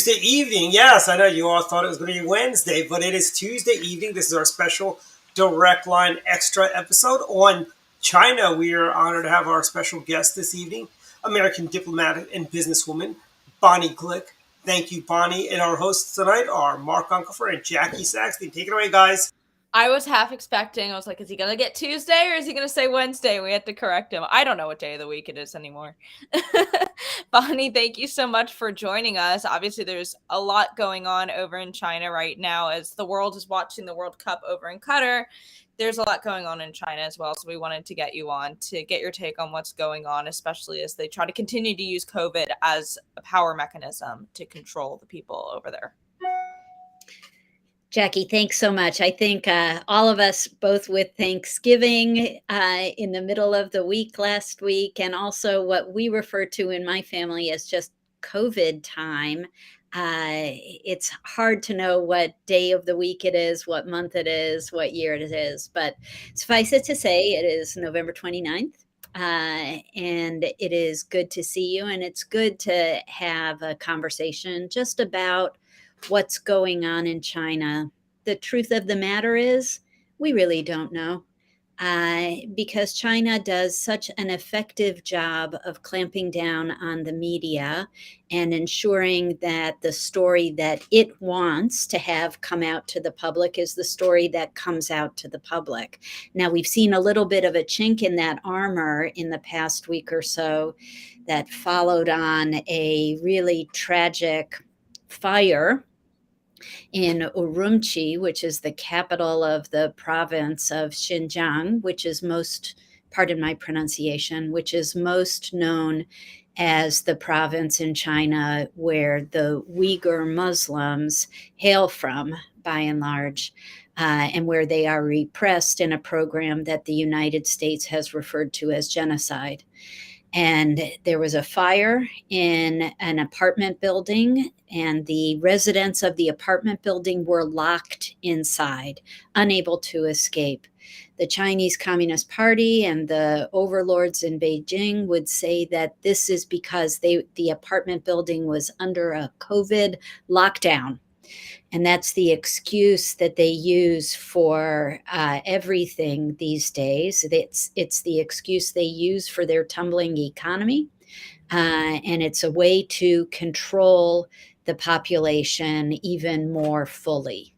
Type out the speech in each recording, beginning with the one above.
Tuesday evening. Yes, I know you all thought it was going to be Wednesday, but it is Tuesday evening. This is our special Direct Line Extra episode on China. We are honored to have our special guest this evening, American Diplomat and businesswoman Bonnie Glick. Thank you, Bonnie. And our hosts tonight are Mark Unkelfer and Jackie Saxton. Take it away, guys. I was half expecting, I was like, is he going to get Tuesday or is he going to say Wednesday? We had to correct him. I don't know what day of the week it is anymore. Bonnie, thank you so much for joining us. Obviously, there's a lot going on over in China right now as the world is watching the World Cup over in Qatar. There's a lot going on in China as well, so we wanted to get you on to get your take on what's going on, especially as they try to continue to use COVID as a power mechanism to control the people over there. Jackie, thanks so much. I think all of us, both with Thanksgiving in the middle of the week last week, and also what we refer to in my family as just COVID time, it's hard to know what day of the week it is, what month it is, what year it is. But suffice it to say, it is November 29th. And it is good to see you. And it's good to have a conversation just about what's going on in China. The truth of the matter is, we really don't know, because China does such an effective job of clamping down on the media and ensuring that the story that it wants to have come out to the public is the story that comes out to the public. Now, we've seen a little bit of a chink in that armor in the past week or so that followed on a really tragic fire in Urumqi, which is the capital of the province of Xinjiang, which is most, pardon my pronunciation, which is most known as the province in China where the Uyghur Muslims hail from, by and large, and where they are repressed in a program that the United States has referred to as genocide. And there was a fire in an apartment building, and the residents of the apartment building were locked inside, unable to escape. The Chinese Communist Party and the overlords in Beijing would say that this is because the apartment building was under a COVID lockdown. And that's the excuse that they use for everything these days. It's the excuse they use for their tumbling economy. And it's a way to control the population even more fully.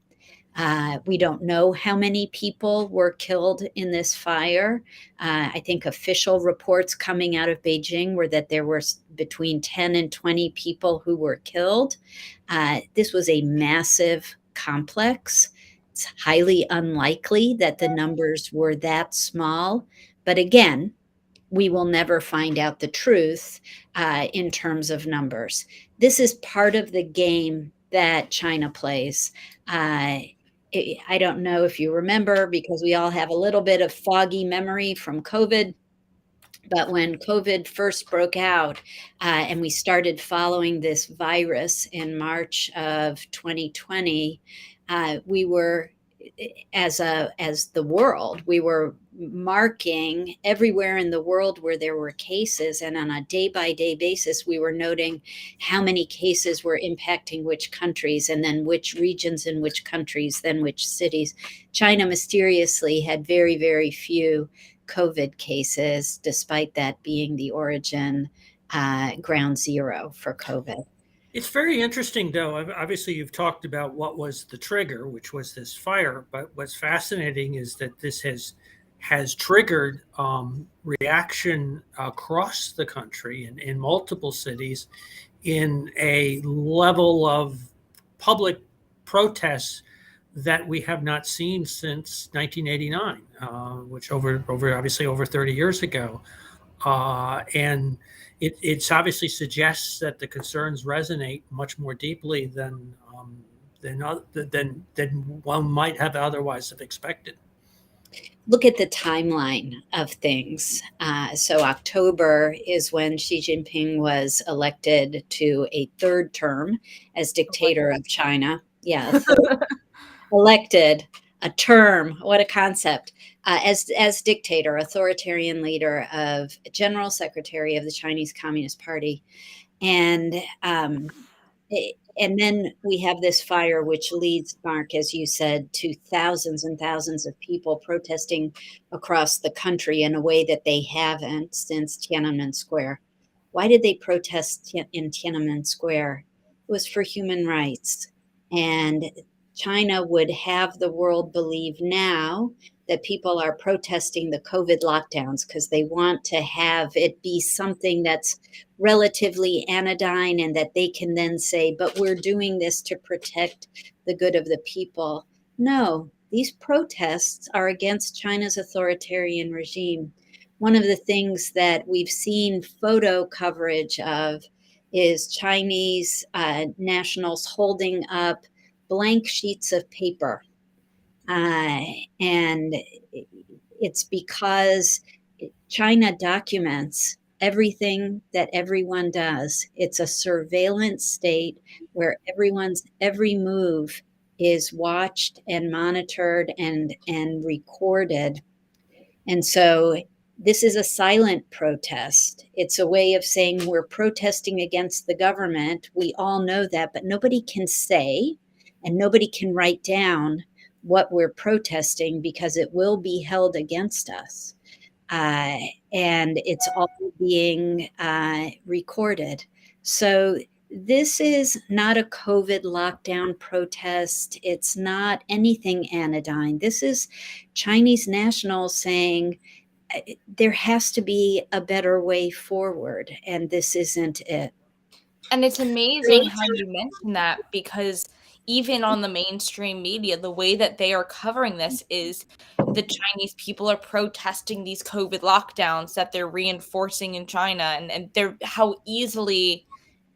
We don't know how many people were killed in this fire. I think official reports coming out of Beijing were that there were between 10 and 20 people who were killed. This was a massive complex. It's highly unlikely that the numbers were that small. But again, we will never find out the truth in terms of numbers. This is part of the game that China plays. I don't know if you remember, because we all have a little bit of foggy memory from COVID. But when COVID first broke out and we started following this virus in March of 2020, we were, as the world, we were marking everywhere in the world where there were cases, and on a day-by-day basis, we were noting how many cases were impacting which countries, and then which regions in which countries, then which cities. China mysteriously had very, very few COVID cases, despite that being the origin, ground zero for COVID. It's very interesting, though. Obviously, you've talked about what was the trigger, which was this fire. But what's fascinating is that this has triggered reaction across the country and in multiple cities in a level of public protests that we have not seen since 1989, which obviously over 30 years ago. And it obviously suggests that the concerns resonate much more deeply than one might have otherwise have expected. Look at the timeline of things. So October is when Xi Jinping was elected to a third term as dictator of China. Yeah, elected a term. What a concept. As dictator, authoritarian leader of General Secretary of the Chinese Communist Party. And And then we have this fire, which leads, Mark, as you said, to thousands and thousands of people protesting across the country in a way that they haven't since Tiananmen Square. Why did they protest in Tiananmen Square? It was for human rights. And China would have the world believe now that people are protesting the COVID lockdowns because they want to have it be something that's relatively anodyne and that they can then say, but we're doing this to protect the good of the people. No, these protests are against China's authoritarian regime. One of the things that we've seen photo coverage of is Chinese nationals holding up blank sheets of paper. And it's because China documents everything that everyone does. It's a surveillance state where everyone's every move is watched and monitored and recorded. And so this is a silent protest. It's a way of saying we're protesting against the government. We all know that, but nobody can say and nobody can write down what we're protesting because it will be held against us. And it's all being recorded. So this is not a COVID lockdown protest. It's not anything anodyne. This is Chinese nationals saying there has to be a better way forward, and this isn't it. And it's amazing how you mentioned that, because even on the mainstream media, the way that they are covering this is the Chinese people are protesting these COVID lockdowns that they're reinforcing in China, and they're how easily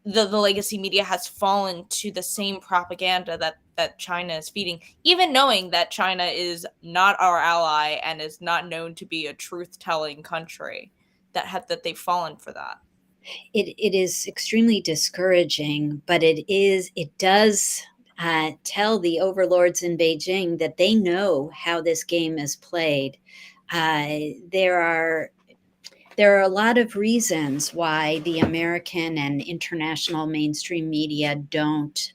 the legacy media has fallen to the same propaganda that China is feeding, even knowing that China is not our ally and is not known to be a truth-telling country, that they've fallen for that. It is extremely discouraging, but it does tell the overlords in Beijing that they know how this game is played. There are a lot of reasons why the American and international mainstream media don't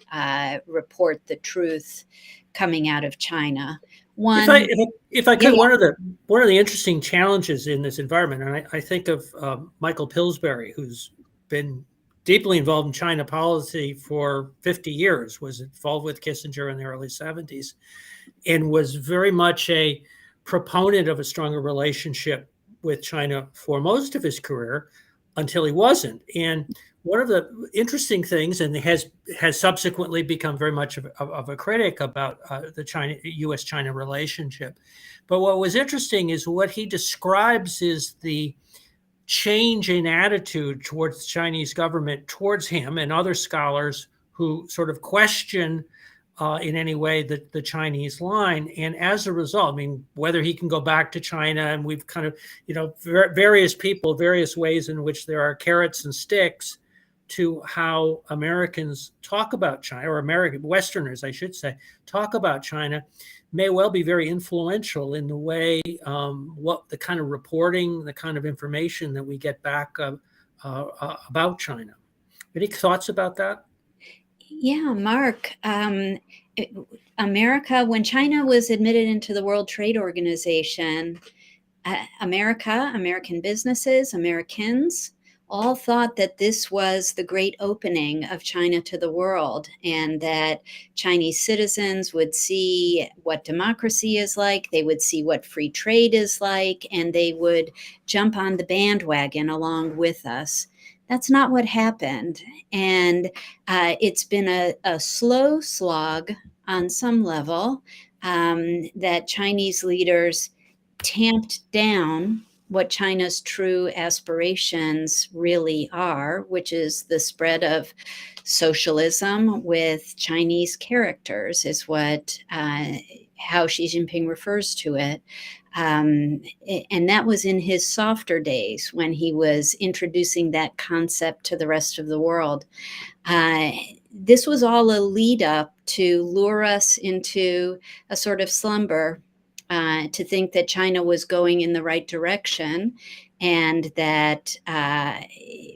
report the truth coming out of China. If I could, one of the interesting challenges in this environment, and I think of Michael Pillsbury, who's been deeply involved in China policy for 50 years, was involved with Kissinger in the early 70s, and was very much a proponent of a stronger relationship with China for most of his career until he wasn't. And one of the interesting things, and has subsequently become very much of a critic about the U.S.-China relationship. But what was interesting is what he describes is the change in attitude towards the Chinese government, towards him and other scholars who sort of question in any way the Chinese line. And as a result, I mean, whether he can go back to China, and we've kind of, various people, various ways in which there are carrots and sticks to how Americans talk about China, or American Westerners, I should say, talk about China, may well be very influential in the way what the kind of reporting, the kind of information that we get back about China. Any thoughts about that? Yeah, Mark. America, when China was admitted into the World Trade Organization, American businesses, Americans, all thought that this was the great opening of China to the world, and that Chinese citizens would see what democracy is like, they would see what free trade is like, and they would jump on the bandwagon along with us. That's not what happened. And it's been a slow slog on some level that Chinese leaders tamped down what China's true aspirations really are, which is the spread of socialism with Chinese characters, is what how Xi Jinping refers to it. And that was in his softer days when he was introducing that concept to the rest of the world. This was all a lead up to lure us into a sort of slumber, to think that China was going in the right direction, and that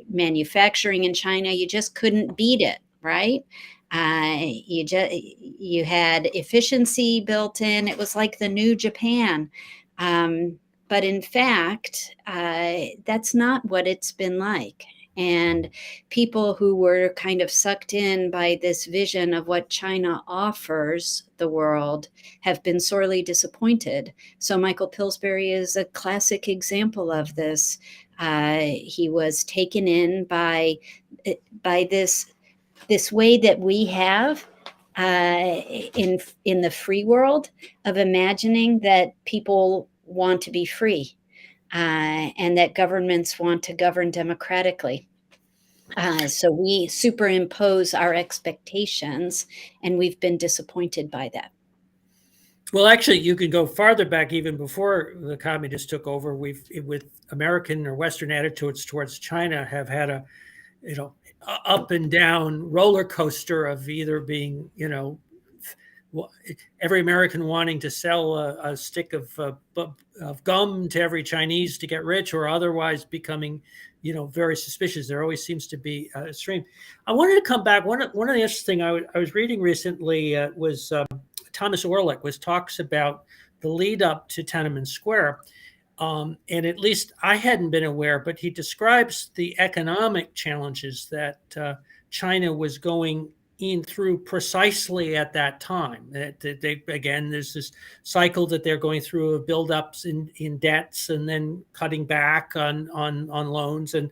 manufacturing in China, you just couldn't beat it, right? You had efficiency built in. It was like the new Japan. But in fact, that's not what it's been like. And people who were kind of sucked in by this vision of what China offers the world have been sorely disappointed. So Michael Pillsbury is a classic example of this. He was taken in by this way that we have in the free world of imagining that people want to be free and that governments want to govern democratically. So we superimpose our expectations, and we've been disappointed by that. Well, actually, you can go farther back, even before the communists took over. We've, with American or Western attitudes towards China, have had a, up and down roller coaster of either being, every American wanting to sell a stick of gum to every Chinese to get rich, or otherwise becoming, very suspicious. There always seems to be a extreme. I wanted to come back. One of the interesting I was reading recently was Thomas Orlick talks about the lead up to Tiananmen Square. And at least I hadn't been aware, but he describes the economic challenges that China was going in through precisely at that time. Again, there's this cycle that they're going through of buildups in debts and then cutting back on loans and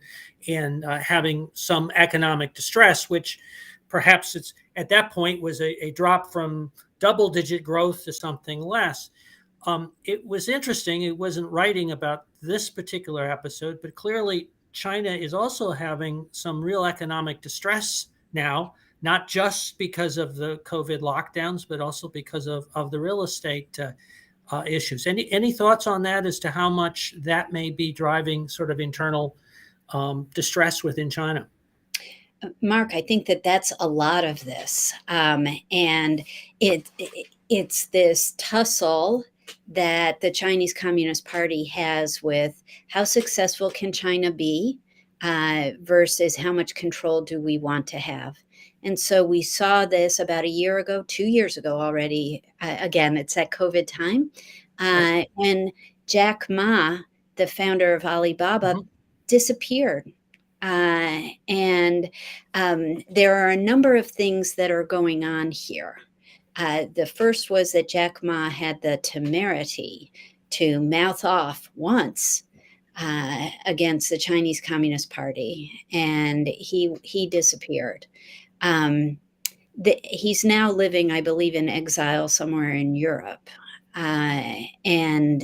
having some economic distress, which perhaps it's at that point was a drop from double-digit growth to something less. It was interesting. It wasn't writing about this particular episode, but clearly China is also having some real economic distress now, not just because of the COVID lockdowns, but also because of the real estate issues. Any thoughts on that as to how much that may be driving sort of internal distress within China? Mark, I think that's a lot of this. And it's this tussle that the Chinese Communist Party has with how successful can China be versus how much control do we want to have. And so we saw this about a year ago, 2 years ago already. Again, it's that COVID time when Jack Ma, the founder of Alibaba, disappeared. And there are a number of things that are going on here. The first was that Jack Ma had the temerity to mouth off once against the Chinese Communist Party, and he disappeared. He's now living, I believe, in exile somewhere in Europe. And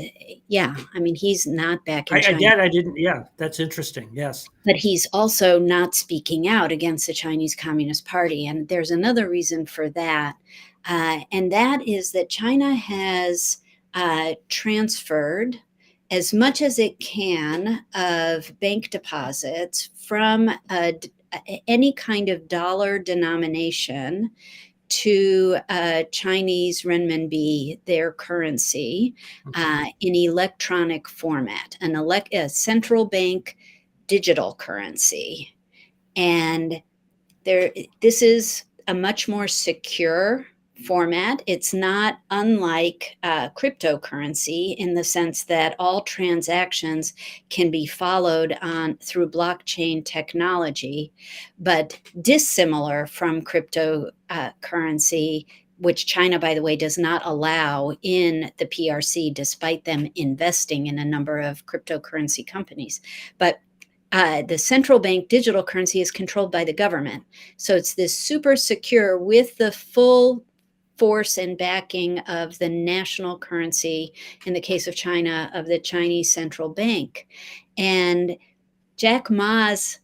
yeah, I mean, he's not back in China. Again, I didn't. Yeah, that's interesting. Yes. But he's also not speaking out against the Chinese Communist Party. And there's another reason for that. And that is that China has transferred as much as it can of bank deposits from any kind of dollar denomination to Chinese renminbi, their currency, in electronic format, a central bank digital currency. And this is a much more secure format. It's not unlike cryptocurrency in the sense that all transactions can be followed on through blockchain technology, but dissimilar from cryptocurrency, which China, by the way, does not allow in the PRC, despite them investing in a number of cryptocurrency companies. But the central bank digital currency is controlled by the government. So it's this super secure with the full force and backing of the national currency, in the case of China, of the Chinese central bank. And Jack Ma's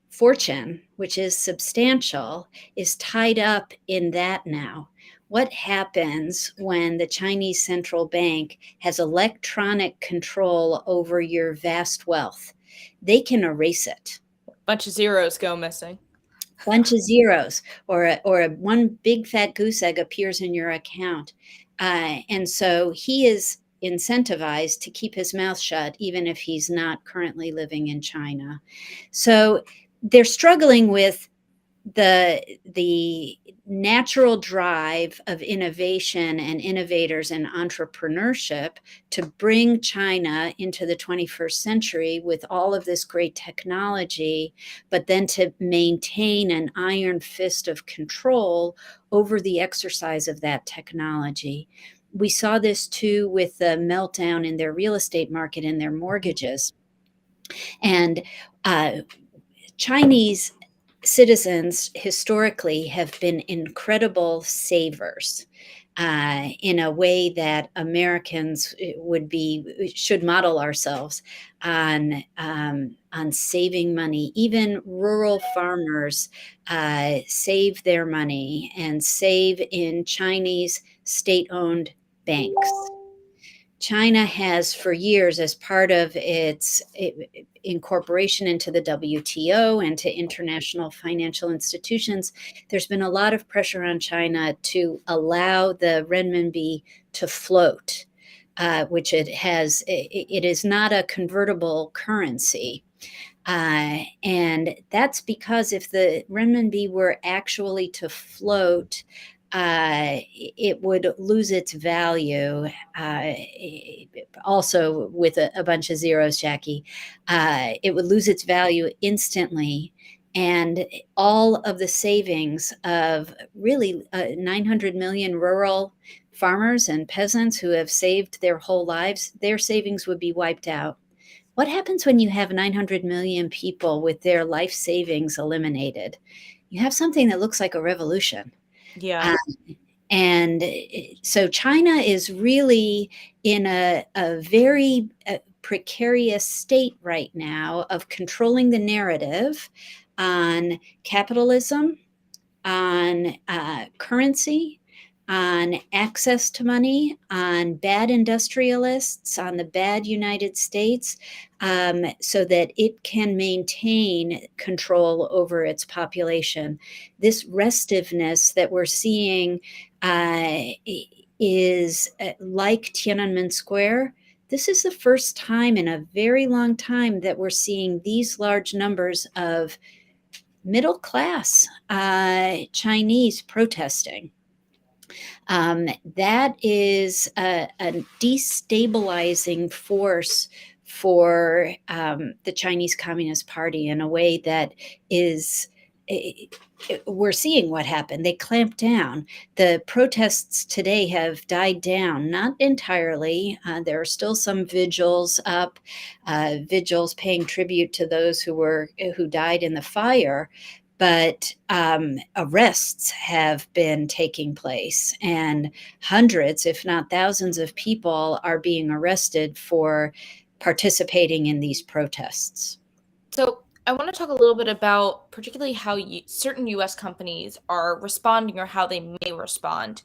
fortune, which is substantial, is tied up in that now. What happens when the Chinese central bank has electronic control over your vast wealth? They can erase it. A bunch of zeros go missing. Bunch of zeros, or one big fat goose egg appears in your account. And so he is incentivized to keep his mouth shut, even if he's not currently living in China. So they're struggling with the natural drive of innovation and innovators and entrepreneurship to bring China into the 21st century with all of this great technology, but then to maintain an iron fist of control over the exercise of that technology. We saw this too with the meltdown in their real estate market and their mortgages. And Chinese citizens historically have been incredible savers in a way that Americans should model ourselves on saving money. Even rural farmers save their money and save in Chinese state-owned banks. China has for years, as part of its incorporation into the WTO and to international financial institutions, there's been a lot of pressure on China to allow the renminbi to float, which it has. It is not a convertible currency. And that's because if the renminbi were actually to float, it would lose its value. Also, with a bunch of zeros, Jackie, it would lose its value instantly. And all of the savings of really 900 million rural farmers and peasants who have saved their whole lives, their savings would be wiped out. What happens when you have 900 million people with their life savings eliminated? You have something that looks like a revolution. Yeah. And so China is really in a very precarious state right now of controlling the narrative on capitalism, on currency, on access to money, on bad industrialists, on the bad United States, so that it can maintain control over its population. This restiveness that we're seeing is like Tiananmen Square. This is the first time in a very long time that we're seeing these large numbers of middle class Chinese protesting. That is a destabilizing force for the Chinese Communist Party in a way that is, we're seeing what happened. They clamped down. The protests today have died down, not entirely. There are still some vigils up, vigils paying tribute to those who died in the fire. But arrests have been taking place, and hundreds, if not thousands, of people are being arrested for participating in these protests. So I want to talk a little bit about particularly how certain U.S. companies are responding or how they may respond.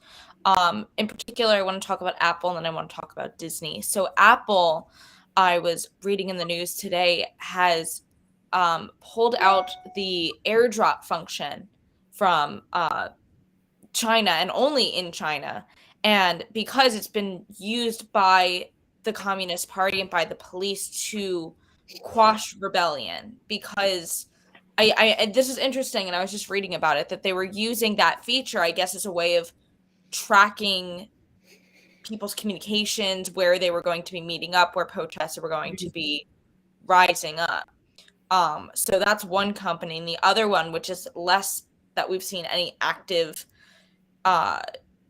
In particular, I want to talk about Apple, and then I want to talk about Disney. So Apple, I was reading in the news today, has pulled out the airdrop function from China and only in China. And because it's been used by the Communist Party and by the police to quash rebellion, because this is interesting, and I was just reading about it, that they were using that feature, I guess, as a way of tracking people's communications, where they were going to be meeting up, where protests were going to be rising up. So that's one company. And the other one, which is less that we've seen any active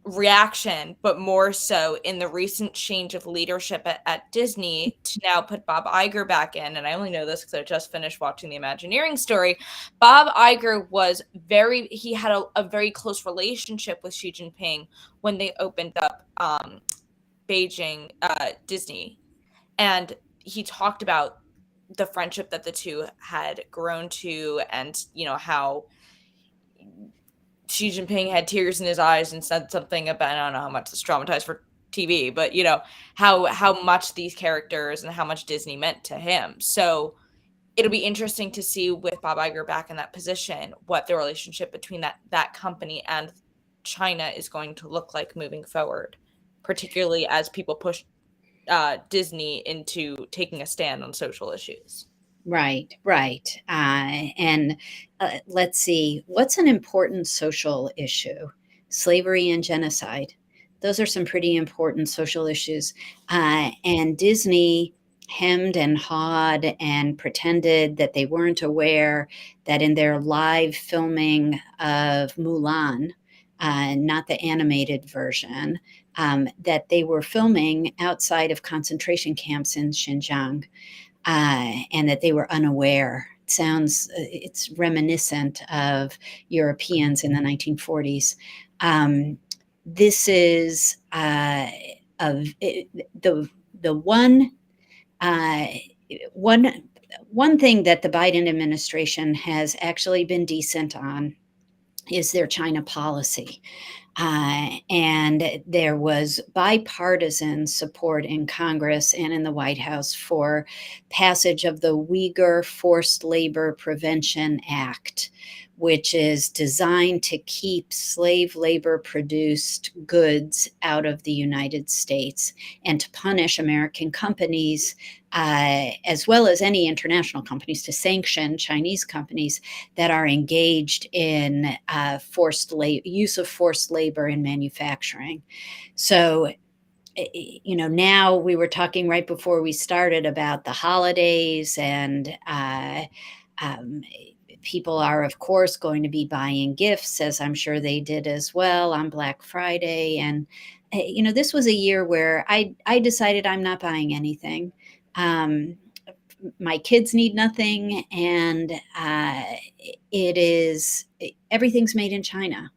reaction, but more so in the recent change of leadership at Disney to now put Bob Iger back in. And I only know this because I just finished watching the Imagineering story. Bob Iger he had a very close relationship with Xi Jinping when they opened up Beijing Disney. And he talked about the friendship that the two had grown to, and how Xi Jinping had tears in his eyes and said something about, I don't know how much it's traumatized for TV, but how much these characters and how much Disney meant to him. So it'll be interesting to see, with Bob Iger back in that position, what the relationship between that company and China is going to look like moving forward, particularly as people push Disney into taking a stand on social issues. Right, right. And let's see, what's an important social issue? Slavery and genocide. Those are some pretty important social issues. And Disney hemmed and hawed and pretended that they weren't aware that in their live filming of Mulan, not the animated version, that they were filming outside of concentration camps in Xinjiang, and that they were unaware. It sounds, it's reminiscent of Europeans in the 1940s. This is the uh, one one thing that the Biden administration has actually been decent on is their China policy. And there was bipartisan support in Congress and in the White House for passage of the Uyghur Forced Labor Prevention Act, which is designed to keep slave labor produced goods out of the United States and to punish American companies, as well as any international companies, to sanction Chinese companies that are engaged in use of forced labor in manufacturing. So, now we were talking right before we started about the holidays, and um, people are, of course, going to be buying gifts, as I'm sure they did as well on Black Friday. And this was a year where I decided I'm not buying anything. Um, my kids need nothing, and everything's made in China,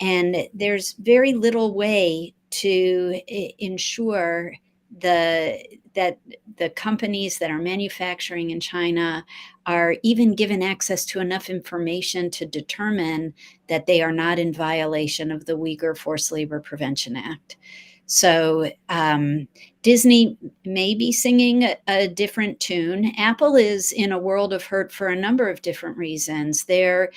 and there's very little way to ensure that the companies that are manufacturing in China are even given access to enough information to determine that they are not in violation of the Uyghur Forced Labor Prevention Act. So Disney may be singing a different tune. Apple is in a world of hurt for a number of different reasons. They're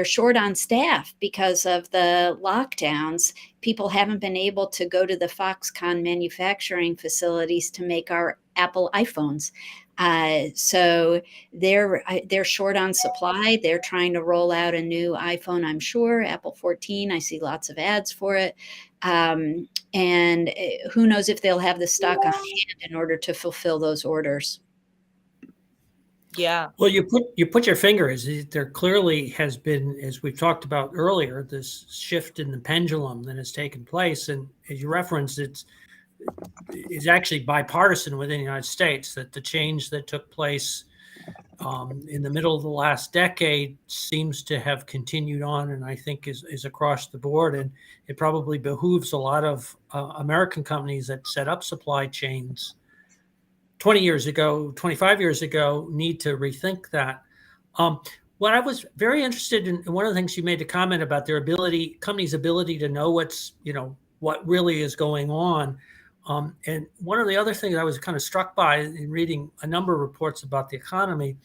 short on staff because of the lockdowns. People haven't been able to go to the Foxconn manufacturing facilities to make our Apple iPhones. So they're short on supply. They're trying to roll out a new iPhone, I'm sure, Apple 14. I see lots of ads for it. And who knows if they'll have the stock on hand in order to fulfill those orders. Yeah. Well, you put your finger, as there clearly has been, as we've talked about earlier, this shift in the pendulum that has taken place, and as you referenced, is actually bipartisan within the United States. That the change that took place in the middle of the last decade seems to have continued on, and I think is across the board. And it probably behooves a lot of American companies that set up supply chains 20 years ago, 25 years ago, need to rethink that. What I was very interested in, one of the things you made a comment about companies' ability to know what really is going on. And one of the other things I was kind of struck by in reading a number of reports about the economy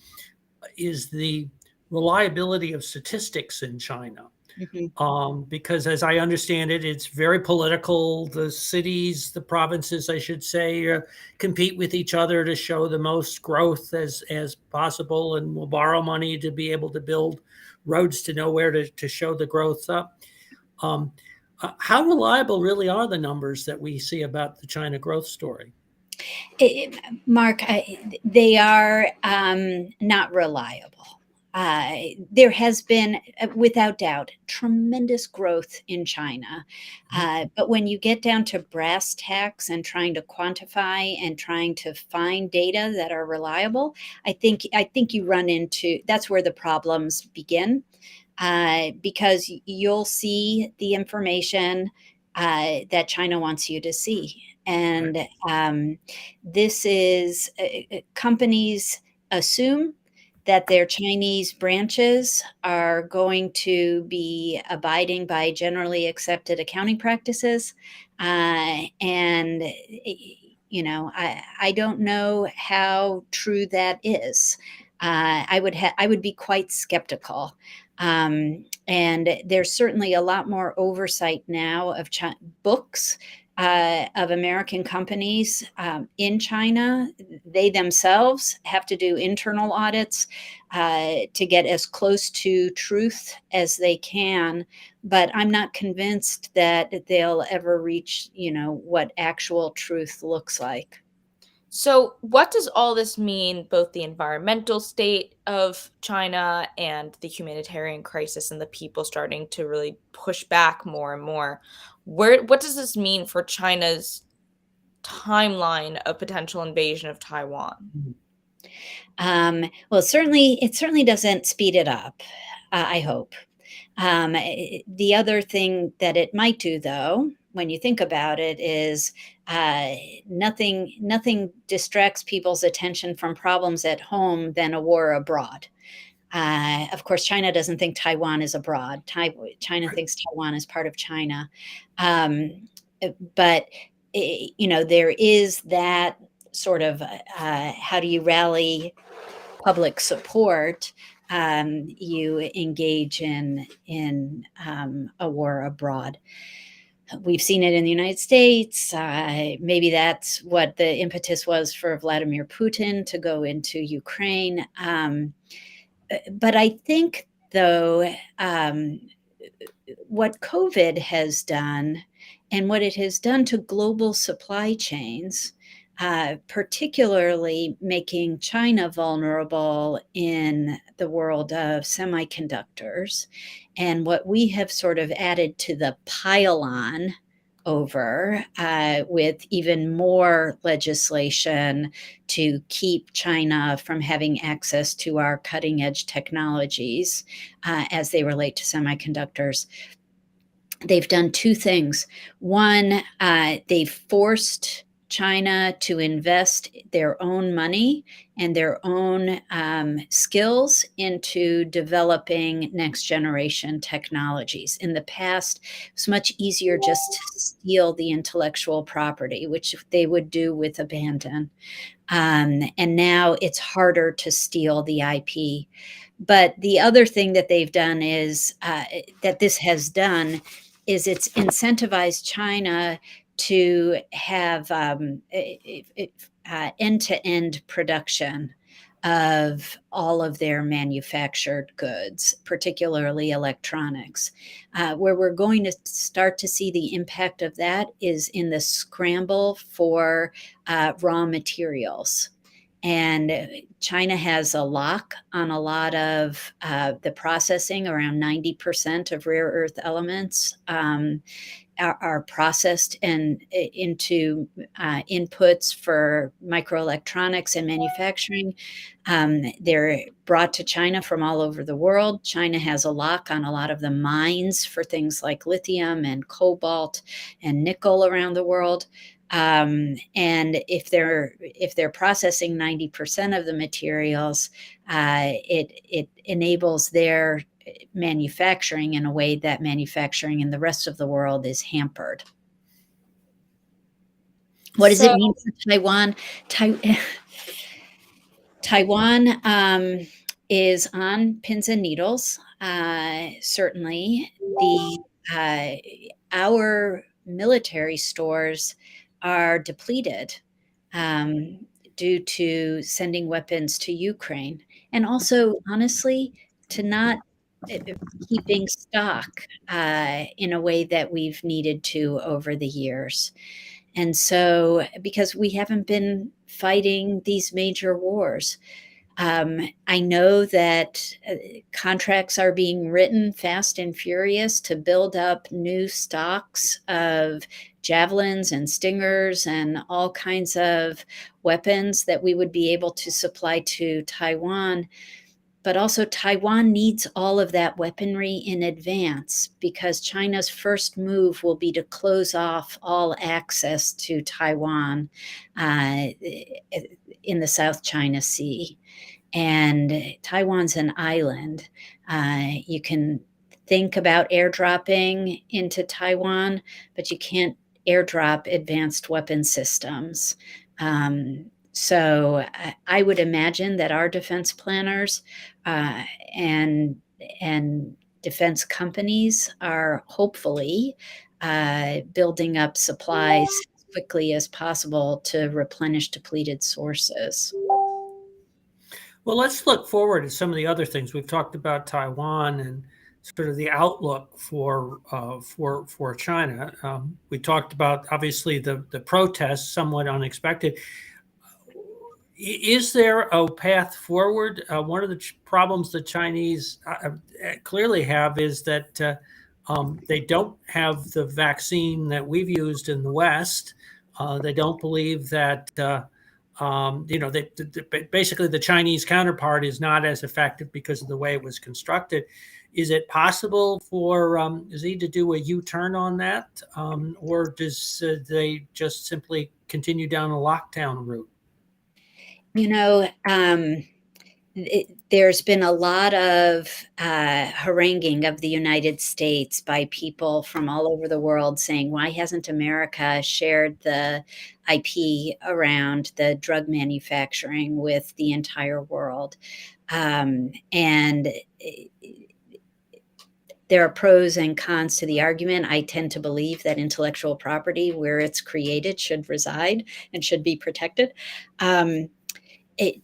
is the reliability of statistics in China. Mm-hmm. Because as I understand it, it's very political. The provinces, I should say, compete with each other to show the most growth as possible, and will borrow money to be able to build roads to nowhere to show the growth up. How reliable really are the numbers that we see about the China growth story? Mark, they are not reliable. There has been, without doubt, tremendous growth in China. But when you get down to brass tacks and trying to quantify and trying to find data that are reliable, I think you run into, that's where the problems begin. Because you'll see the information that China wants you to see. And this is companies assume that their Chinese branches are going to be abiding by generally accepted accounting practices. And I don't know how true that is. I would be quite skeptical. And there's certainly a lot more oversight now of books of American companies in China. They themselves have to do internal audits to get as close to truth as they can. But I'm not convinced that they'll ever reach, what actual truth looks like. So, what does all this mean, both the environmental state of China and the humanitarian crisis and the people starting to really push back more and more? What does this mean for China's timeline of potential invasion of Taiwan? Well, it certainly doesn't speed it up, I hope. The other thing that it might do, though, when you think about it, is uh, nothing distracts people's attention from problems at home than a war abroad. Of course, China doesn't think Taiwan is abroad. China Right. thinks Taiwan is part of China. But there is that sort of how do you rally public support? You engage in a war abroad. We've seen it in the United States. Maybe that's what the impetus was for Vladimir Putin to go into Ukraine. But I think, though, what COVID has done and what it has done to global supply chains, particularly making China vulnerable in the world of semiconductors, and what we have sort of added to the pile on over with even more legislation to keep China from having access to our cutting edge technologies as they relate to semiconductors. They've done two things. One, they've forced China to invest their own money and their own skills into developing next generation technologies. In the past, it was much easier just to steal the intellectual property, which they would do with abandon. And now it's harder to steal the IP. But the other thing that they've done is that this has done is it's incentivized China to have end-to-end production of all of their manufactured goods, particularly electronics. Where we're going to start to see the impact of that is in the scramble for raw materials. And China has a lock on a lot of the processing. Around 90% of rare earth elements are processed and into inputs for microelectronics and manufacturing. They're brought to China from all over the world. China has a lock on a lot of the mines for things like lithium and cobalt and nickel around the world. And if they're processing 90% of the materials, it enables their manufacturing in a way that manufacturing in the rest of the world is hampered. What does it mean for Taiwan? Taiwan is on pins and needles. Certainly, our military stores are depleted due to sending weapons to Ukraine, and also, honestly, to not keeping stock in a way that we've needed to over the years. And so, because we haven't been fighting these major wars, I know that contracts are being written fast and furious to build up new stocks of javelins and stingers and all kinds of weapons that we would be able to supply to Taiwan. But also, Taiwan needs all of that weaponry in advance because China's first move will be to close off all access to Taiwan in the South China Sea. And Taiwan's an island. You can think about airdropping into Taiwan, but you can't airdrop advanced weapon systems. So I would imagine that our defense planners and defense companies are hopefully building up supplies as quickly as possible to replenish depleted sources. Well, let's look forward to some of the other things. We've talked about Taiwan and sort of the outlook for China. We talked about obviously the protests, somewhat unexpected. Is there a path forward? One of the problems the Chinese clearly have is that they don't have the vaccine that we've used in the West. They don't believe that basically the Chinese counterpart is not as effective because of the way it was constructed. Is it possible for Xi to do a U-turn on that, or does they just simply continue down a lockdown route? There's been a lot of haranguing of the United States by people from all over the world saying, why hasn't America shared the IP around the drug manufacturing with the entire world? And there are pros and cons to the argument. I tend to believe that intellectual property, where it's created, should reside and should be protected.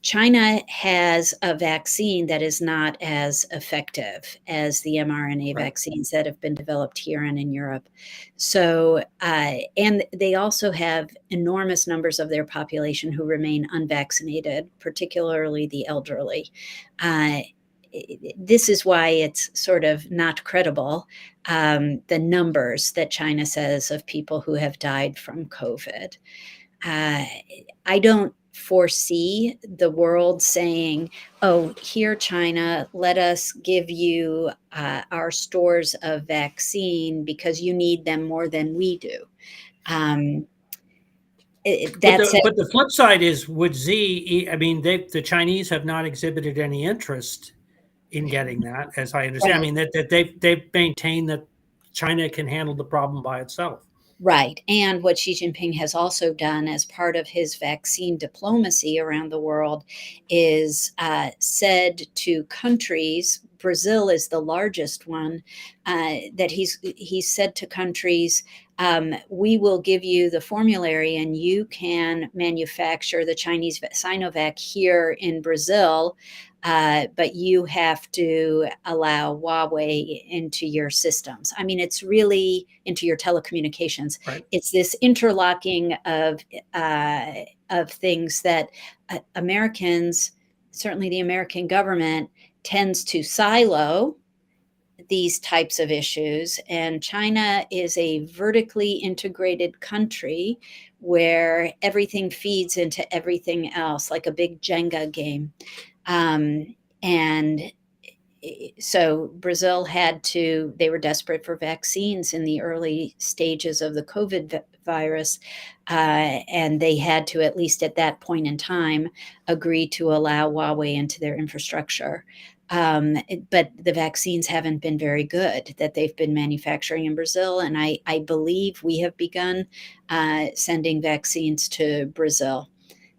China has a vaccine that is not as effective as the mRNA vaccines that have been developed here and in Europe. So, and they also have enormous numbers of their population who remain unvaccinated, particularly the elderly. This is why it's sort of not credible, the numbers that China says of people who have died from COVID. I don't foresee the world saying, oh, here, China, let us give you our stores of vaccine because you need them more than we do. But the flip side is, would Xi, I mean, the Chinese have not exhibited any interest in getting that, as I understand. Right. I mean, that they've maintained that China can handle the problem by itself. Right. And what Xi Jinping has also done as part of his vaccine diplomacy around the world is said to countries, Brazil is the largest one, that he's said to countries, we will give you the formulary and you can manufacture the Chinese Sinovac here in Brazil, but you have to allow Huawei into your systems. I mean, it's really into your telecommunications. Right. It's this interlocking of things that Americans, certainly the American government, tends to silo these types of issues. And China is a vertically integrated country where everything feeds into everything else, like a big Jenga game. And so Brazil they were desperate for vaccines in the early stages of the COVID virus. And they had to, at least at that point in time, agree to allow Huawei into their infrastructure. But the vaccines haven't been very good that they've been manufacturing in Brazil. And I believe we have begun sending vaccines to Brazil.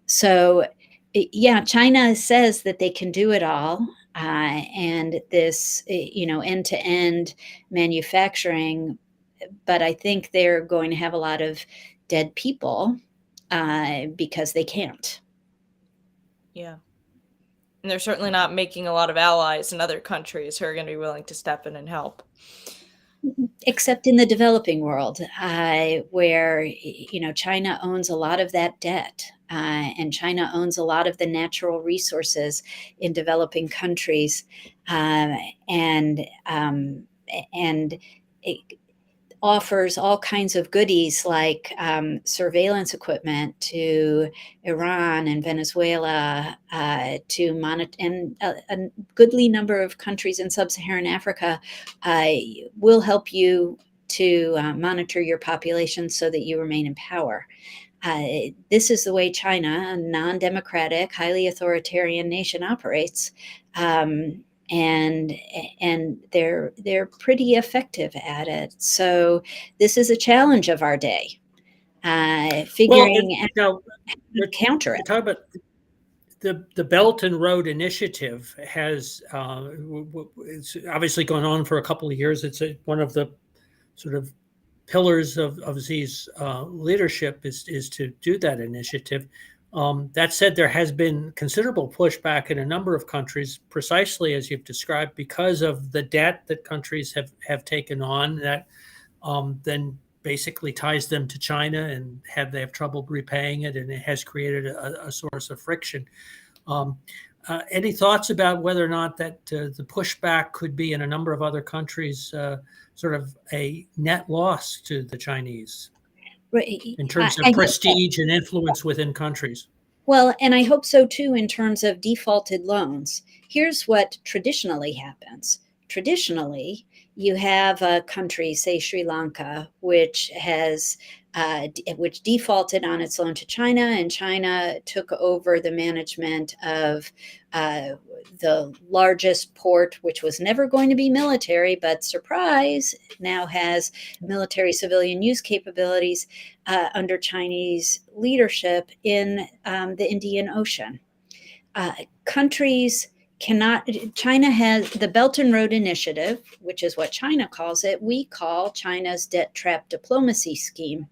So, yeah, China says that they can do it all. And this, end-to-end manufacturing, but I think they're going to have a lot of dead people because they can't. Yeah. And they're certainly not making a lot of allies in other countries who are going to be willing to step in and help. Except in the developing world, where, China owns a lot of that debt. And China owns a lot of the natural resources in developing countries. And it offers all kinds of goodies like surveillance equipment to Iran and Venezuela, to monitor, and a goodly number of countries in sub-Saharan Africa will help you to monitor your population so that you remain in power. This is the way China, a non-democratic, highly authoritarian nation, operates. And they're pretty effective at it. So this is a challenge of our day, figuring out how to counter it. Talk about the Belt and Road Initiative has it's obviously gone on for a couple of years. It's one of the sort of pillars of Xi's leadership is to do that initiative. That said, there has been considerable pushback in a number of countries, precisely as you've described, because of the debt that countries have taken on that then basically ties them to China, and they have trouble repaying it, and it has created a source of friction. Any thoughts about whether or not that the pushback could be in a number of other countries sort of a net loss to the Chinese in terms of prestige and influence within countries? Well, and I hope so too in terms of defaulted loans. Here's what traditionally happens. Traditionally, you have a country, say Sri Lanka, which has which defaulted on its loan to China, and China took over the management of the largest port, which was never going to be military, but surprise, now has military civilian use capabilities under Chinese leadership in the Indian Ocean. Countries cannot, China has the Belt and Road Initiative, which is what China calls it. We call China's debt trap diplomacy scheme.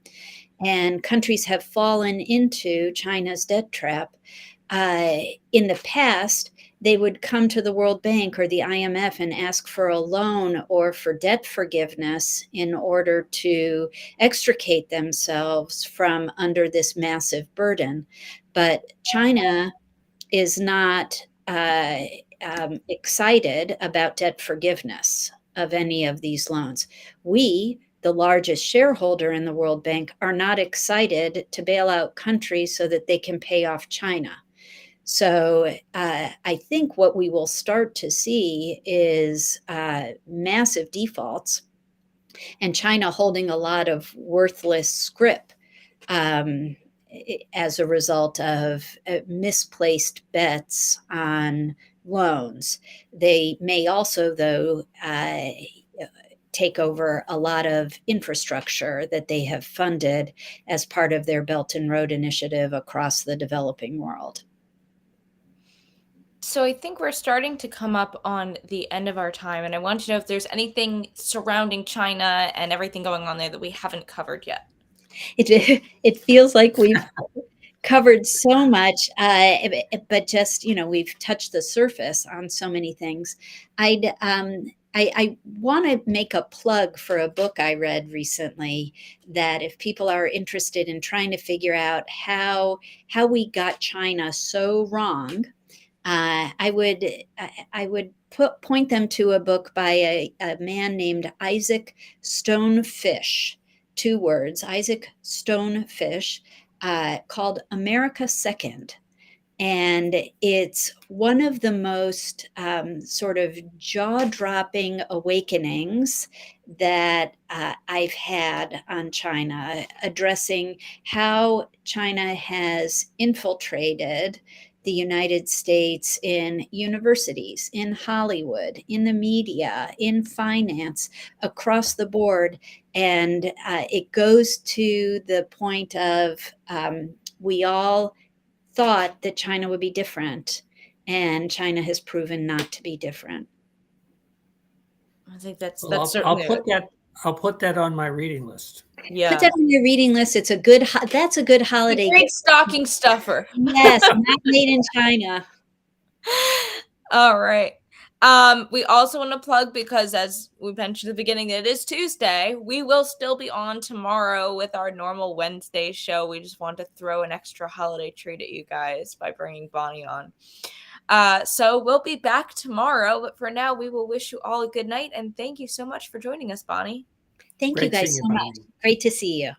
And countries have fallen into China's debt trap. In the past, they would come to the World Bank or the IMF and ask for a loan or for debt forgiveness in order to extricate themselves from under this massive burden. But China is not excited about debt forgiveness of any of these loans. We, the largest shareholder in the World Bank, are not excited to bail out countries so that they can pay off China. So I think what we will start to see is massive defaults and China holding a lot of worthless scrip as a result of misplaced bets on loans. They may also, though, take over a lot of infrastructure that they have funded as part of their Belt and Road Initiative across the developing world. So I think we're starting to come up on the end of our time, and I want to know if there's anything surrounding China and everything going on there that we haven't covered yet. It feels like we've covered so much, but just, we've touched the surface on so many things. I want to make a plug for a book I read recently that if people are interested in trying to figure out how we got China so wrong, I would point them to a book by a man named Isaac Stonefish, 2 words, Isaac Stonefish, called America Second. And it's one of the most sort of jaw-dropping awakenings that I've had on China, addressing how China has infiltrated the United States in universities, in Hollywood, in the media, in finance, across the board. And it goes to the point of we all thought that China would be different, and China has proven not to be different. I think that's certainly. I'll put that on my reading list. Yeah, put that on your reading list. It's a good. That's a good holiday. Great stocking stuffer. Yes, not made in China. All right. We also want to plug, because as we mentioned at the beginning, it is Tuesday. We will still be on tomorrow with our normal Wednesday show. We just want to throw an extra holiday treat at you guys by bringing Bonnie on. So we'll be back tomorrow, but for now, we will wish you all a good night, and thank you so much for joining us, Bonnie. Thank you guys so much. Great to see you.